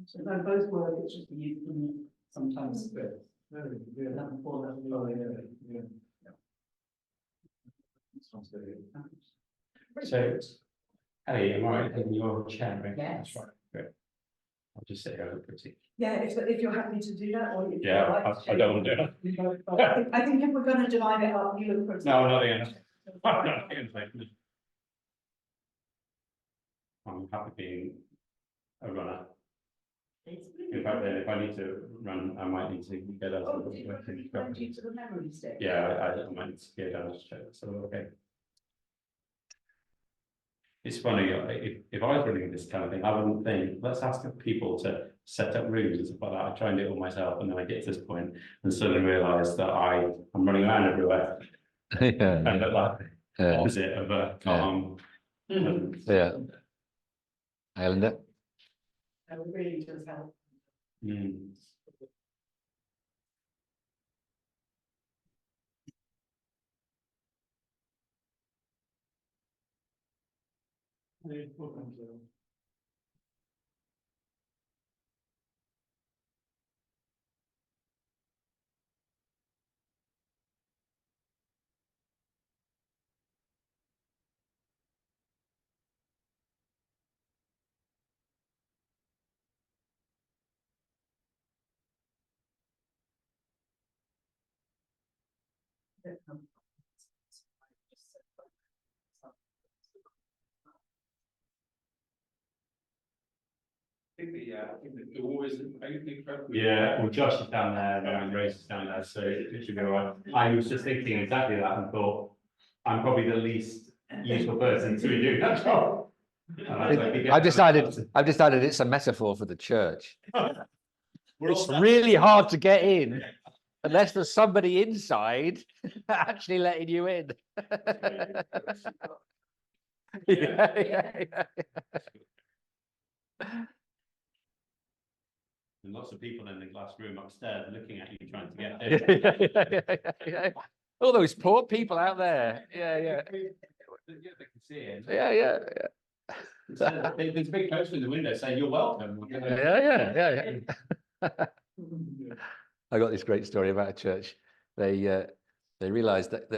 So no, both work. It's just you can sometimes split. So, Ellie, am I right in your chair? Right? Yes. That's right. Good. I'll just sit here and look pretty. Yeah, if you're happy to do that, or if Yeah, you'd like I don't want to do it. I think if we're going to divide it up, you look pretty. No, I'm not going to. I'm not going to. I'm happy being a runner. In fact, then if I need to run, I might need to get out. Oh, did you recommend you to the memory stick? Yeah, I might need to get down to check. So okay. It's funny, if I was running this kind of thing, I wouldn't think, let's ask people to set up rooms and stuff like that. I try and do it all myself, and then I get to this point and suddenly realise that I'm running around everywhere. Yeah, And look like yeah, opposite of a calm. yeah. Islander? That really does help. Mm. Yeah, well, Josh is down there, and Grace is down there, so it should be all right. I was just thinking exactly that and thought, I'm probably the least useful person to be doing that job. I've decided it's a metaphor for the church. We're It's all really hard to get in unless there's somebody inside actually letting you in. Yeah. And lots of people in the glass room upstairs looking at you trying to get in. Yeah. All those poor people out there. Yeah. They can see it. Yeah. There's a big poster in the window saying you're welcome. Yeah. I got this great story about a church. They realised that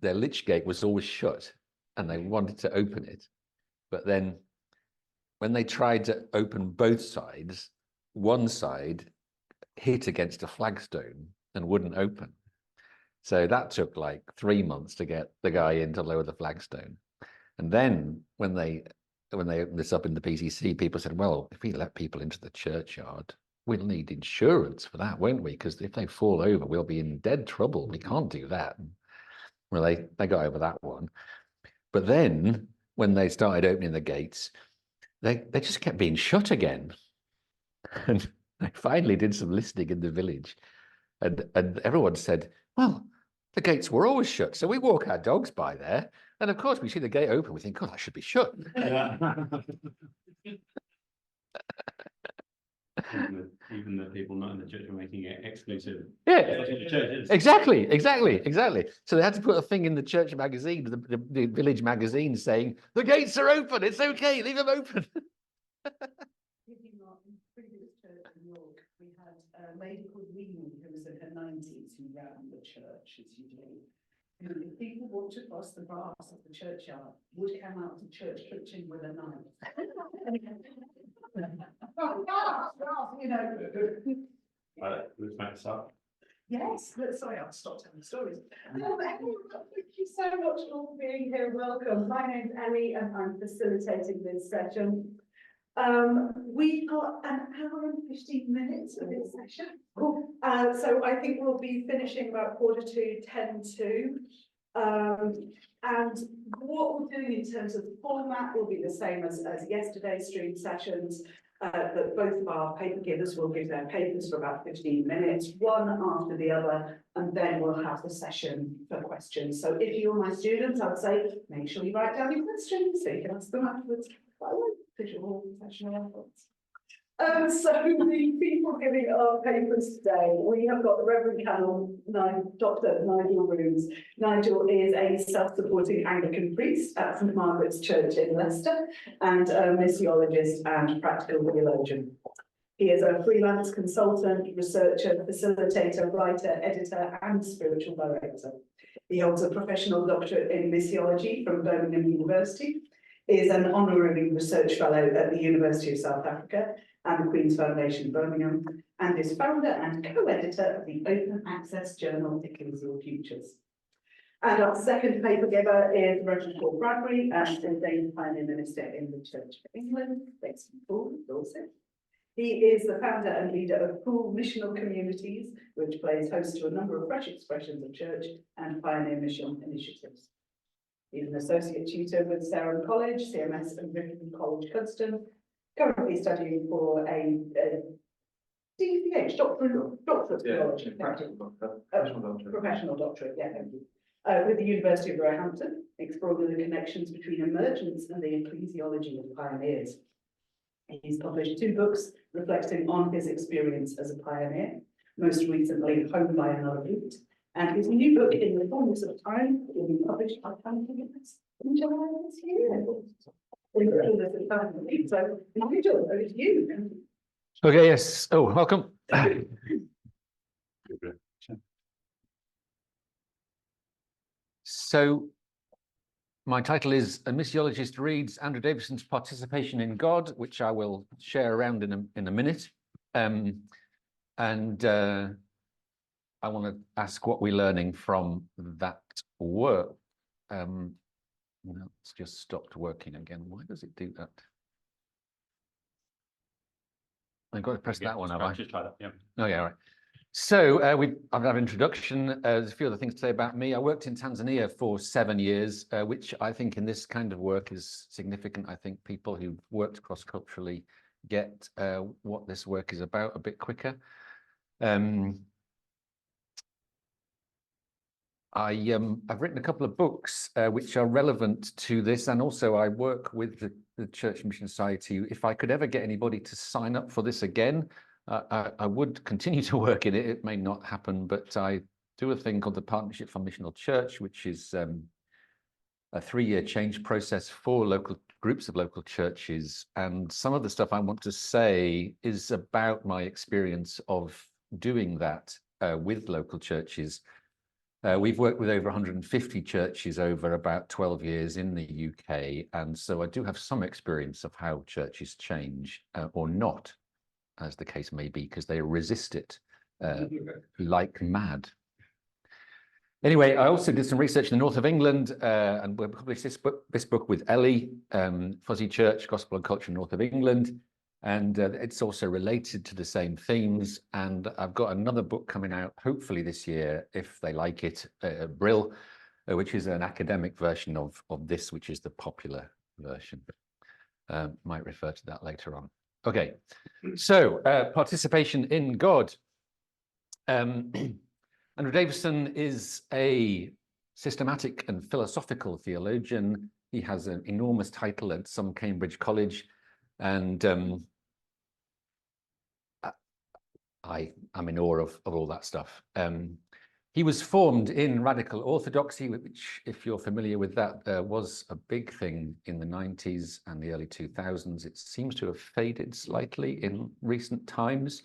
their lich gate was always shut, and they wanted to open it, but then when they tried to open both sides, one side hit against a flagstone and wouldn't open. So that took like 3 months to get the guy in to lower the flagstone. And then when they opened this up in the PCC, people said, well, if we let people into the churchyard, we'll need insurance for that, won't we? Because if they fall over, we'll be in dead trouble. We can't do that. Well, they got over that one. But then when they started opening the gates, they just kept being shut again. And they finally did some listening in the village. And everyone said, well, the gates were always shut. So we walk our dogs by there. And of course, we see the gate open. We think, oh, that should be shut. Yeah. Even the people not in the church are making it exclusive. Yeah, That's what the church is. exactly. So they had to put a thing in the church magazine, the village magazine, saying, the gates are open. It's okay. Leave them open. In previous church in York, we had a lady called Weenie who was in her 90s who ran the church, as you do. And if people walked across the grass of the churchyard, would come out to church kitchen with a knife. You know. Let's make this up. Yes, sorry, I'll stop telling stories. Thank you so much for being here. Welcome. My name's Ellie, and I'm facilitating this session. We've got an hour and 15 minutes of this session. So I think we'll be finishing about 10:45. And what we're doing in terms of format will be the same as yesterday's stream sessions. That both of our paper givers will give their papers for about 15 minutes, one after the other, and then we'll have the session for questions. So if you're my students, I would say, make sure you write down your questions so you can ask them afterwards. But I won't visual session afterwards. So the people giving our papers today, we have got the Reverend Canon, Dr. Nigel Rooms. Nigel is a self-supporting Anglican priest at St Margaret's Church in Leicester and a missiologist and practical theologian. He is a freelance consultant, researcher, facilitator, writer, editor, and spiritual director. He holds a professional doctorate in missiology from Birmingham University, is an honorary research fellow at the University of South Africa and the Queen's Foundation, Birmingham, and is founder and co-editor of the open access journal Ecclesial Futures. And our second paper giver is Reverend Paul Bradbury, and is a pioneer minister in the Church of England, based in Poole, Dorset. He is the founder and leader of Poole Missional Communities, which plays host to a number of fresh expressions of church and pioneer mission initiatives. He's an associate tutor with Sarum College, CMS and Ripon College, Cudston, currently studying for a DPH, doctorate theology. Professional doctorate, yeah, thank you. With the University of Roehampton, exploring the connections between emergence and the ecclesiology of pioneers. He's published 2 books reflecting on his experience as a pioneer, most recently Home by Another Route, and his new book, In the Fullness of Time, will be published by in July this year. So, Nigel, over to you. Okay, yes. Oh, welcome. So, my title is A Missiologist Reads Andrew Davison's Participation in God, which I will share around in a minute. I want to ask what we're learning from that work. No, it's just stopped working again. Why does it do that? I've got to press that one, have I? Just try that, yeah. Oh, yeah, all right. So I've got an introduction. There's a few other things to say about me. I worked in Tanzania for 7 years, which I think in this kind of work is significant. I think people who've worked cross-culturally get what this work is about a bit quicker. I've written a couple of books which are relevant to this, and also I work with the Church Mission Society. If I could ever get anybody to sign up for this again, I would continue to work in it. It may not happen, but I do a thing called the Partnership for Missional Church, which is a 3-year change process for local groups of local churches. And some of the stuff I want to say is about my experience of doing that with local churches. We've worked with over 150 churches over about 12 years in the UK. And so I do have some experience of how churches change or not, as the case may be, because they resist it like mad. Anyway, I also did some research in the north of England and we published this book with Ellie, Fuzzy Church, Gospel and Culture, North of England. And it's also related to the same themes. And I've got another book coming out, hopefully this year, if they like it, Brill, which is an academic version of this, which is the popular version. Might refer to that later on. Okay, so participation in God. Andrew Davison is a systematic and philosophical theologian. He has an enormous title at some Cambridge college. And I'm in awe of all that stuff. He was formed in radical orthodoxy, which, if you're familiar with that, was a big thing in the 90s and the early 2000s. It seems to have faded slightly in recent times.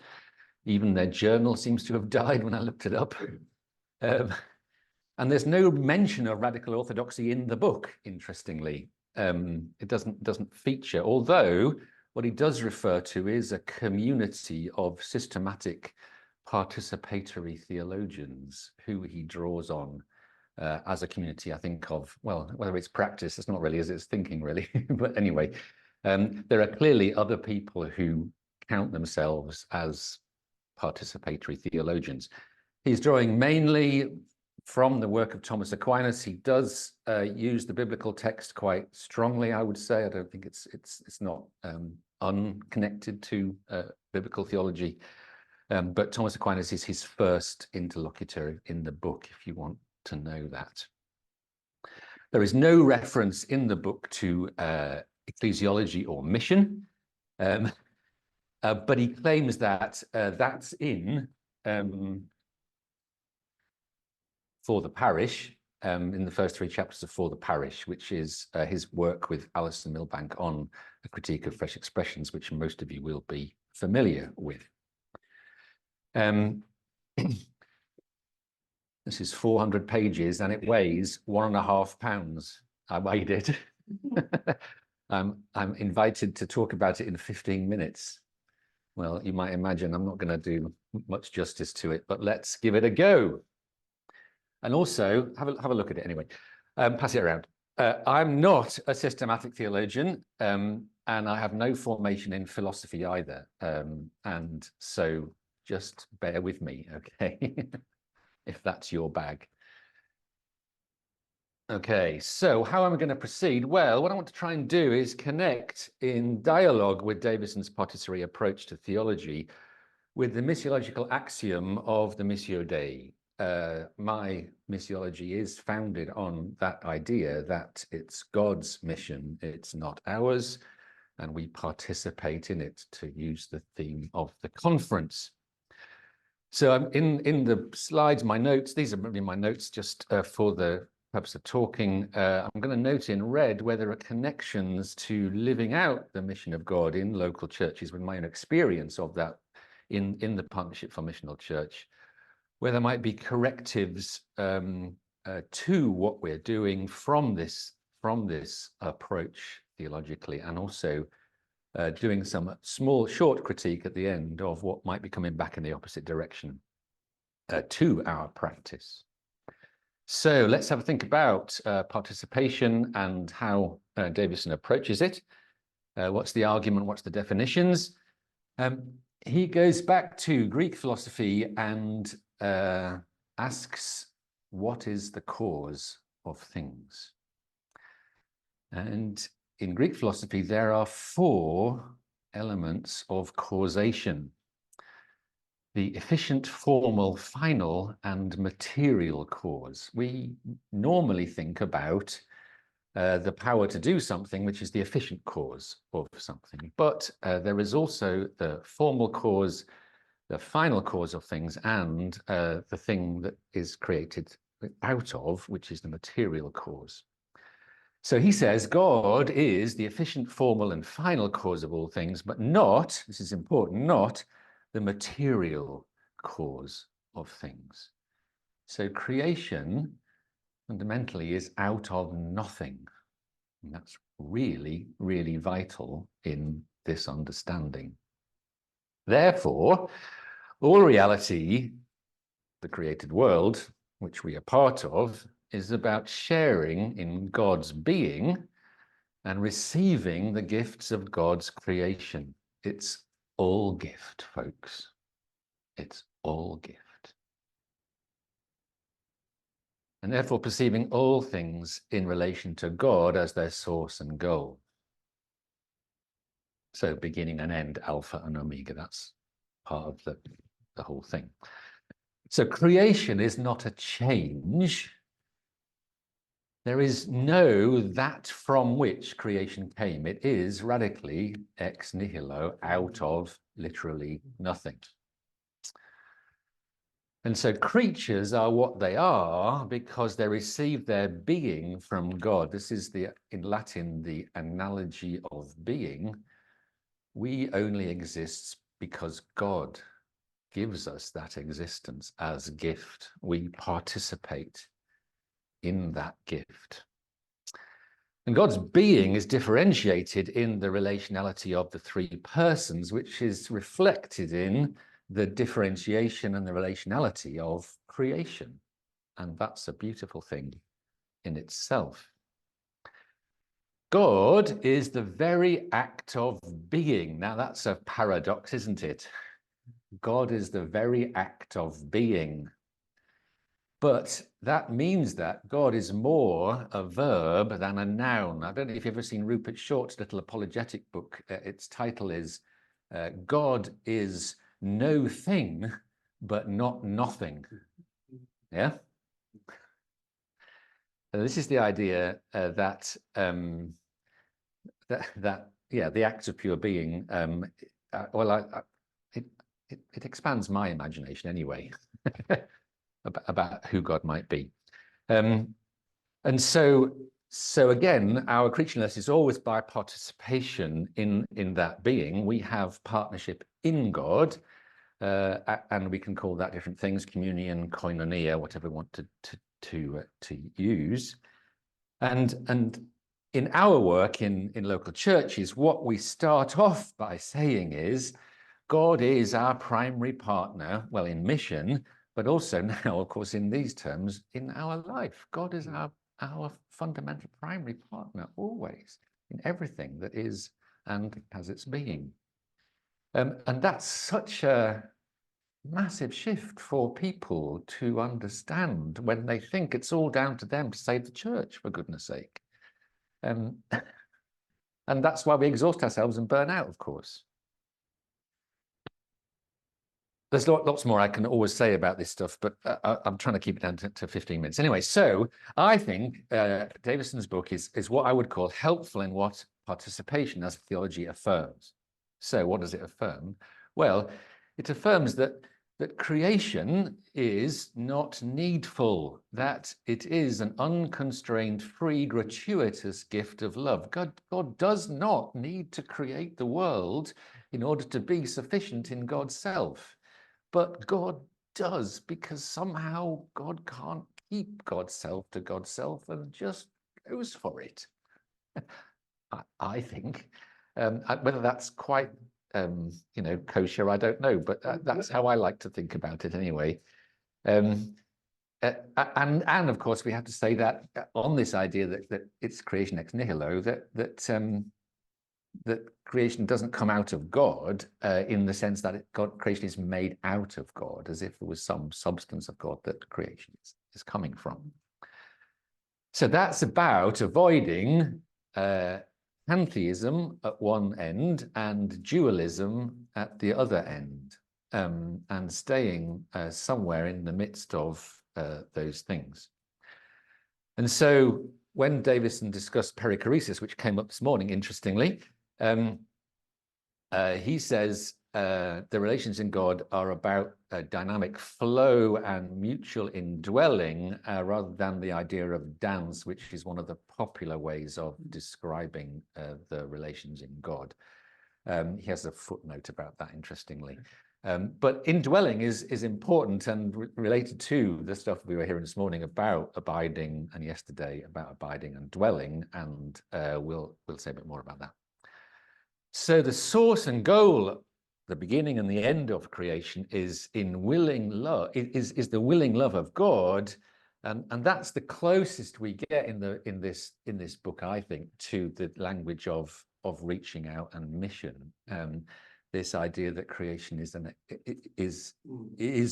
Even their journal seems to have died when I looked it up. And there's no mention of radical orthodoxy in the book, interestingly. It doesn't feature, although what he does refer to is a community of systematic participatory theologians who he draws on as a community, I think of, well, whether it's practice, it's not really as it's thinking really, but anyway, there are clearly other people who count themselves as participatory theologians. He's drawing mainly from the work of Thomas Aquinas. He does use the biblical text quite strongly, I would say. I don't think it's not unconnected to biblical theology. But Thomas Aquinas is his first interlocutor in the book, if you want to know that. There is no reference in the book to ecclesiology or mission. But he claims that that's in For the Parish, in the first 3 chapters of For the Parish, which is his work with Alison Milbank on a critique of fresh expressions, which most of you will be familiar with. This is 400 pages and it weighs 1.5 pounds. I weighed it. I'm invited to talk about it in 15 minutes. Well, you might imagine I'm not going to do much justice to it, but let's give it a go. And also, have a look at it anyway. Pass it around. I'm not a systematic theologian, and I have no formation in philosophy either. And so just bear with me, okay? If that's your bag. Okay, so how am I going to proceed? Well, what I want to try and do is connect in dialogue with Davison's patisserie approach to theology with the missiological axiom of the Missio Dei. My missiology is founded on that idea that it's God's mission, it's not ours, and we participate in it, to use the theme of the conference. So in the slides, my notes, these are really my notes just for the purpose of talking. I'm going to note in red where there are connections to living out the mission of God in local churches, with my own experience of that in the Partnership for Missional Church, where there might be correctives to what we're doing from this approach theologically, and also doing some small, short critique at the end of what might be coming back in the opposite direction to our practice. So let's have a think about participation and how Davison approaches it. What's the argument? What's the definitions? He goes back to Greek philosophy and asks, what is the cause of things? And in Greek philosophy, there are 4 elements of causation: the efficient, formal, final, and material cause. We normally think about the power to do something, which is the efficient cause of something. But there is also the formal cause, the final cause of things, and the thing that is created out of, which is the material cause. So he says God is the efficient, formal, and final cause of all things, but not, this is important, not the material cause of things. So creation fundamentally is out of nothing. And that's really, really vital in this understanding. Therefore, all reality, the created world, which we are part of, is about sharing in God's being and receiving the gifts of God's creation. It's all gift, folks. It's all gift. And therefore perceiving all things in relation to God as their source and goal. So beginning and end, Alpha and Omega, that's part of the whole thing. So creation is not a change. There is no that from which creation came. It is radically ex nihilo, out of literally nothing. And so creatures are what they are because they receive their being from God. This is in Latin, the analogy of being. We only exist because God gives us that existence as gift. We participate in that gift. And God's being is differentiated in the relationality of the 3 persons, which is reflected in the differentiation and the relationality of creation. And that's a beautiful thing in itself. God is the very act of being. Now that's a paradox, isn't it? God is the very act of being. But that means that God is more a verb than a noun. I don't know if you've ever seen Rupert Short's little apologetic book. Its title is God is no thing, but not nothing. Yeah? This is the idea that the act of pure being it expands my imagination anyway about who God might be. And so again, our creationalness is always by participation in that being. We have partnership in God, and we can call that different things: communion, koinonia, whatever we want to use. And in our work in local churches, what we start off by saying is, God is our primary partner, well, in mission, but also now, of course, in these terms, in our life. God is our fundamental primary partner, always, in everything that is and has its being. And that's such a massive shift for people to understand when they think it's all down to them to save the church, for goodness sake. And that's why we exhaust ourselves and burn out, of course. There's lots more I can always say about this stuff, but I'm trying to keep it down to 15 minutes. Anyway, so I think Davison's book is what I would call helpful in what participation as theology affirms. So what does it affirm? Well, it affirms that creation is not needful, that it is an unconstrained, free, gratuitous gift of love. God does not need to create the world in order to be sufficient in God's self. But God does, because somehow God can't keep God's self to God's self and just goes for it. I think. Whether that's quite, kosher, I don't know, but that's how I like to think about it anyway. And of course, we have to say that on this idea that it's creation ex nihilo, that creation doesn't come out of God in the sense that creation is made out of God, as if there was some substance of God that creation is coming from. So that's about avoiding pantheism at one end and dualism at the other end, and staying somewhere in the midst of those things. And so when Davison discussed perichoresis, which came up this morning, interestingly, he says the relations in God are about dynamic flow and mutual indwelling, rather than the idea of dance, which is one of the popular ways of describing the relations in God. He has a footnote about that, interestingly. But indwelling is important and related to the stuff we were hearing this morning about abiding, and yesterday about abiding and dwelling, and we'll say a bit more about that. So the source and goal, the beginning and the end of creation, is in willing love. Is the willing love of God, and that's the closest we get in this book, I think, to the language of reaching out and mission. This idea that creation is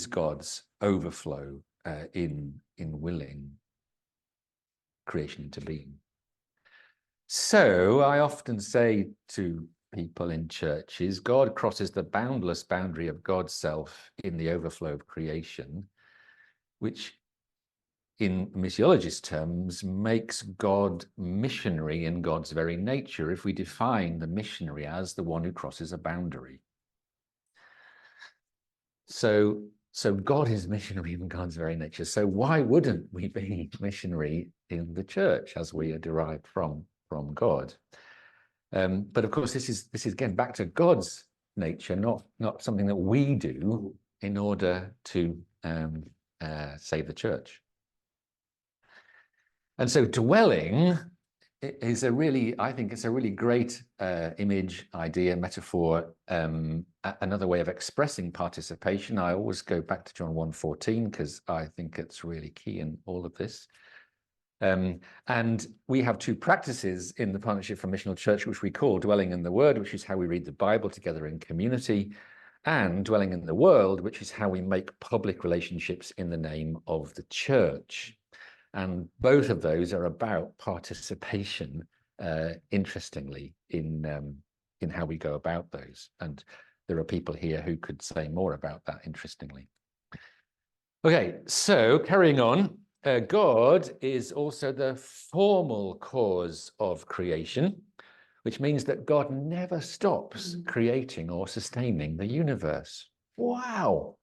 God's overflow in willing creation into being. So I often say to people in churches, God crosses the boundless boundary of God's self in the overflow of creation, which in missiologist terms makes God missionary in God's very nature, if we define the missionary as the one who crosses a boundary. So God is missionary in God's very nature. So why wouldn't we be missionary in the church as we are derived from God? But of course, this is again back to God's nature, not something that we do in order to save the church. And so dwelling is I think it's a really great image, idea, metaphor, another way of expressing participation. I always go back to John 1:14 because I think it's really key in all of this. And we have two practices in the Partnership for Missional Church, which we call dwelling in the Word, which is how we read the Bible together in community, and dwelling in the world, which is how we make public relationships in the name of the church. And both of those are about participation, interestingly, in how we go about those. And there are people here who could say more about that, interestingly. Okay, so carrying on. God is also the formal cause of creation, which means that God never stops creating or sustaining the universe. Wow.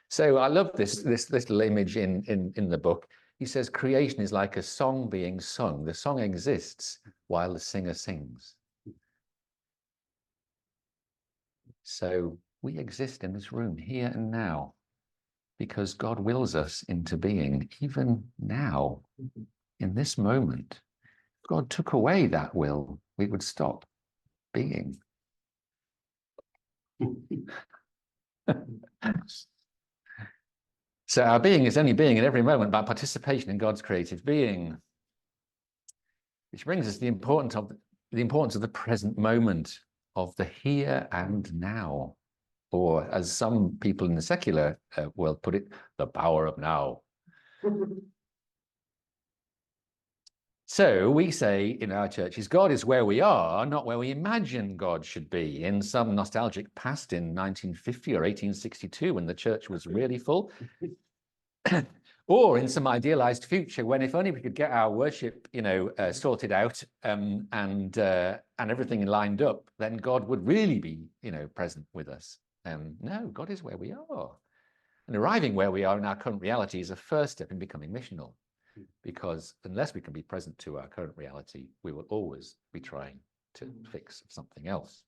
So I love this little image in the book. He says creation is like a song being sung. The song exists while the singer sings. So we exist in this room here and now because God wills us into being even now, in this moment. If God took away that will, we would stop being. So our being is only being in every moment by participation in God's creative being. Which brings us to the importance of the present moment, of the here and now. Or as some people in the secular world put it, the power of now. So we say in our churches, God is where we are, not where we imagine God should be, in some nostalgic past in 1950 or 1862 when the church was really full, or in some idealized future when if only we could get our worship, sorted out and everything lined up, then God would really be, present with us. No, God is where we are. And arriving where we are in our current reality is a first step in becoming missional. Because unless we can be present to our current reality, we will always be trying to fix something else.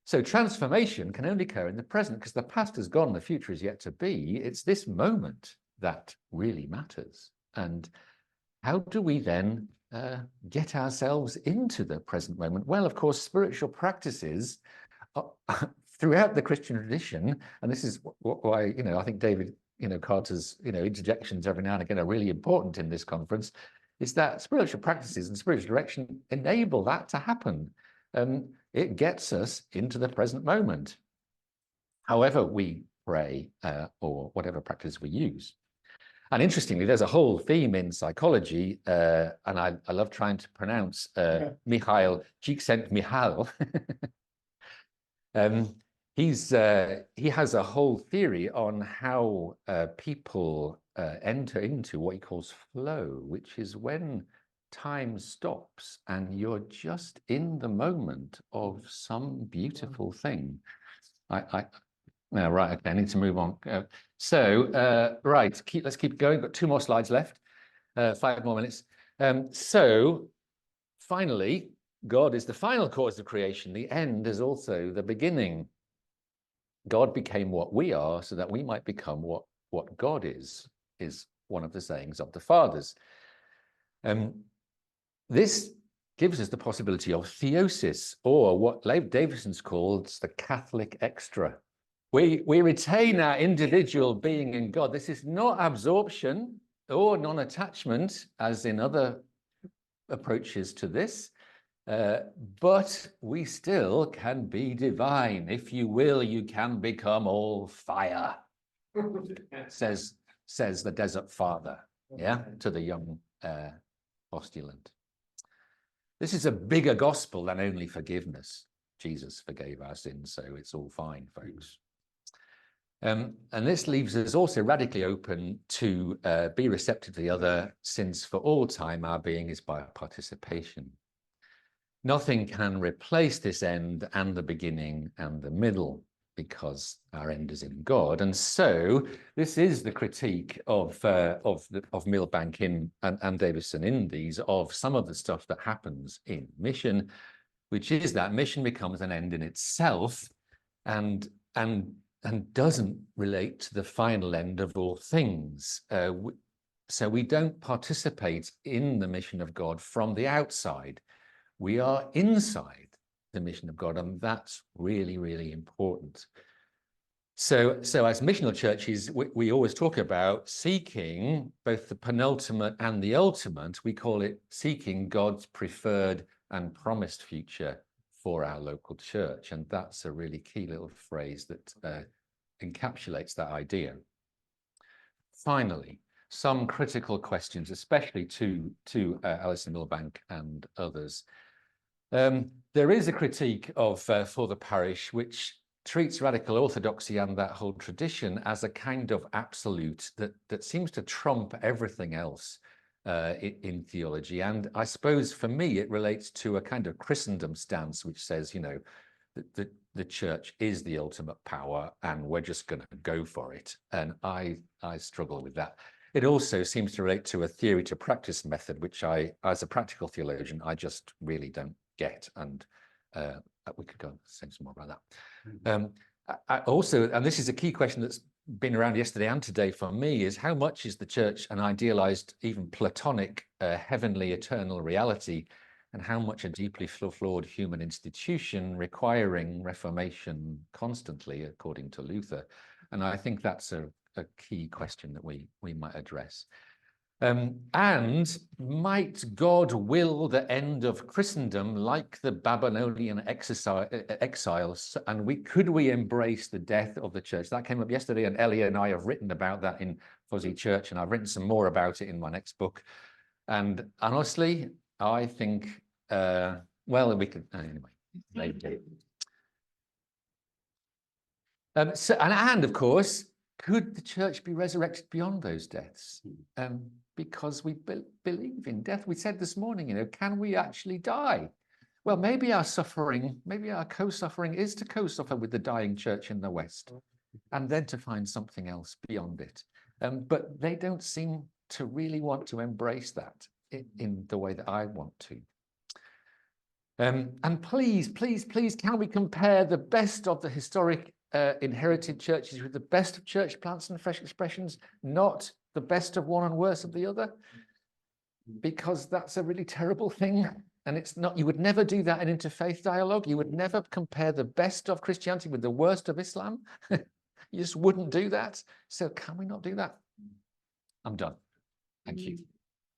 So transformation can only occur in the present because the past has gone, the future is yet to be. It's this moment that really matters. And how do we then get ourselves into the present moment? Well, of course, spiritual practices throughout the Christian tradition, and this is why, I think David Carter's, interjections every now and again are really important in this conference, is that spiritual practices and spiritual direction enable that to happen. It gets us into the present moment, however we pray or whatever practice we use. And interestingly, there's a whole theme in psychology, and I love trying to pronounce Mihail Csikszentmihalyi. He has a whole theory on how people enter into what he calls flow, which is when time stops and you're just in the moment of some beautiful thing. Right, okay, I need to move on. Right, let's keep going. Got 2 more slides left, 5 more minutes. So finally, God is the final cause of creation. The end is also the beginning. God became what we are so that we might become what God is one of the sayings of the fathers. This gives us the possibility of theosis, or what Davison's called the Catholic extra. We retain our individual being in God. This is not absorption or non-attachment, as in other approaches to this. But we still can be divine. If you will, you can become all fire, says the Desert Father, to the young postulant. This is a bigger gospel than only forgiveness. Jesus forgave our sins, so it's all fine, folks. And this leaves us also radically open to be receptive to the other, since for all time our being is by participation. Nothing can replace this end and the beginning and the middle, because our end is in God. And so this is the critique of Milbank and Davison in these, of some of the stuff that happens in mission, which is that mission becomes an end in itself and doesn't relate to the final end of all things. So we don't participate in the mission of God from the outside. We are inside the mission of God, and that's really, really important. So as missional churches, we always talk about seeking both the penultimate and the ultimate. We call it seeking God's preferred and promised future for our local church. And that's a really key little phrase that encapsulates that idea. Finally, some critical questions, especially to Alison Milbank and others. There is a critique of For the Parish, which treats radical orthodoxy and that whole tradition as a kind of absolute that seems to trump everything else. in theology. And I suppose for me, it relates to a kind of Christendom stance, which says, you know, that the church is the ultimate power and we're just going to go for it. And I struggle with that. It also seems to relate to a theory to practice method, which I, as a practical theologian, I just really don't get. And we could go and say some more about that. I also, and this is a key question that's been around yesterday and today for me, is how much is the church an idealized, even Platonic, heavenly, eternal reality, and how much a deeply flawed human institution requiring reformation constantly, according to Luther? And I think that's a key question that we might address. And might God will the end of Christendom like the Babylonian exiles? And could we embrace the death of the church? That came up yesterday, and Ellie and I have written about that in Fuzzy Church, and I've written some more about it in my next book. And honestly, I think, well, we could, anyway, maybe. And of course, could the church be resurrected beyond those deaths? Because we believe in death. We said this morning, you know, can we actually die? Well, maybe our suffering, maybe our co-suffering is to co-suffer with the dying church in the West, and then to find something else beyond it. But they don't seem to really want to embrace that in the way that I want to. And please, can we compare the best of the historic inherited churches with the best of church plants and fresh expressions, not the best of one and worse of the other? Because that's a really terrible thing. And it's not, you would never do that in interfaith dialogue. You would never compare the best of Christianity with the worst of Islam. You just wouldn't do that. So can we not do that? I'm done. Thank you.